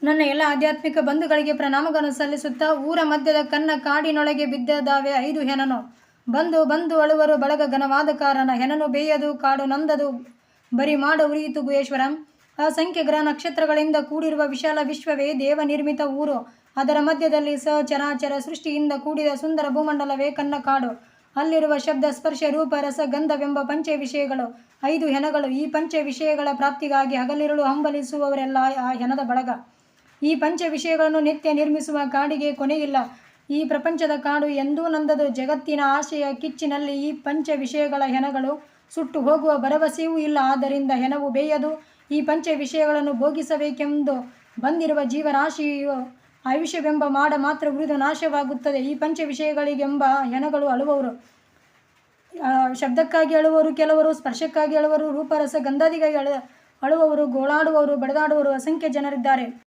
ನನ್ನ ಎಲ್ಲ ಆಧ್ಯಾತ್ಮಿಕ ಬಂಧುಗಳಿಗೆ ಪ್ರಣಾಮಗಳನ್ನು ಸಲ್ಲಿಸುತ್ತಾ ಊರ ಮಧ್ಯದ ಕನ್ನ ಕಾಡಿನೊಳಗೆ ಬಿದ್ದದಾವೆ 5 ಹೆಣನು. ಬಂದು ಬಂದು ಅಳುವರು ಬಳಗ ಘನವಾದ ಕಾರಣ. ಹೆಣನು ಬೇಯದು ಕಾಡು ನಂದದು ಬರಿ ಮಾಡ ಉರಿಯಿತು ಗುಹೇಶ್ವರ. ಅಸಂಖ್ಯ ಗ್ರಹ ನಕ್ಷತ್ರಗಳಿಂದ ಕೂಡಿರುವ ವಿಶಾಲ ವಿಶ್ವವೇ ದೇವ ನಿರ್ಮಿತ ಊರು. ಅದರ ಮಧ್ಯದಲ್ಲಿ ಸಚರಾಚರ ಸೃಷ್ಟಿಯಿಂದ ಕೂಡಿದ ಸುಂದರ ಭೂಮಂಡಲವೇ ಕನ್ನ ಕಾಡು. ಅಲ್ಲಿರುವ ಶಬ್ದ ಸ್ಪರ್ಶ ರೂಪ ರಸ ಗಂಧವೆಂಬ ಪಂಚ ವಿಷಯಗಳು 5 ಹೆಣಗಳು. ಈ ಪಂಚ ವಿಷಯಗಳ ಪ್ರಾಪ್ತಿಗಾಗಿ ಹಗಲಿರುಳು ಹಂಬಲಿಸುವವರೆಲ್ಲ ಆ ಹೆಣದ ಬಳಗ. ಈ ಪಂಚ ವಿಷಯಗಳನ್ನು ನಿತ್ಯ ನಿರ್ಮಿಸುವ ಕಾಡಿಗೆ ಕೊನೆಯಿಲ್ಲ. ಈ ಪ್ರಪಂಚದ ಕಾಡು ಎಂದೂ ನಂದದು. ಜಗತ್ತಿನ ಆಶೆಯ ಕಿಚ್ಚಿನಲ್ಲಿ ಈ ಪಂಚ ವಿಷಯಗಳ ಹೆಣಗಳು ಸುಟ್ಟು ಹೋಗುವ ಭರವಸೆಯೂ ಇಲ್ಲ. ಆದ್ದರಿಂದ ಹೆಣವು ಬೇಯದು. ಈ ಪಂಚ ವಿಷಯಗಳನ್ನು ಭೋಗಿಸಬೇಕೆಂದು ಬಂದಿರುವ ಜೀವರಾಶಿಯು ಆಯುಷ್ಯವೆಂಬ ಮಾಡ ಮಾತ್ರ ಉರಿದು ನಾಶವಾಗುತ್ತದೆ. ಈ ಪಂಚ ವಿಷಯಗಳಿಗೆಂಬ ಹೆಣಗಳು ಅಳುವವರು. ಶಬ್ದಕ್ಕಾಗಿ ಅಳುವವರು ಕೆಲವರು, ಸ್ಪರ್ಶಕ್ಕಾಗಿ ಅಳುವರು, ರೂಪರಸ ಗಂಧಾದಿಗಾಗಿ ಅಳುವವರು, ಗೋಳಾಡುವವರು, ಬಡಿದಾಡುವವರು ಅಸಂಖ್ಯ ಜನರಿದ್ದಾರೆ.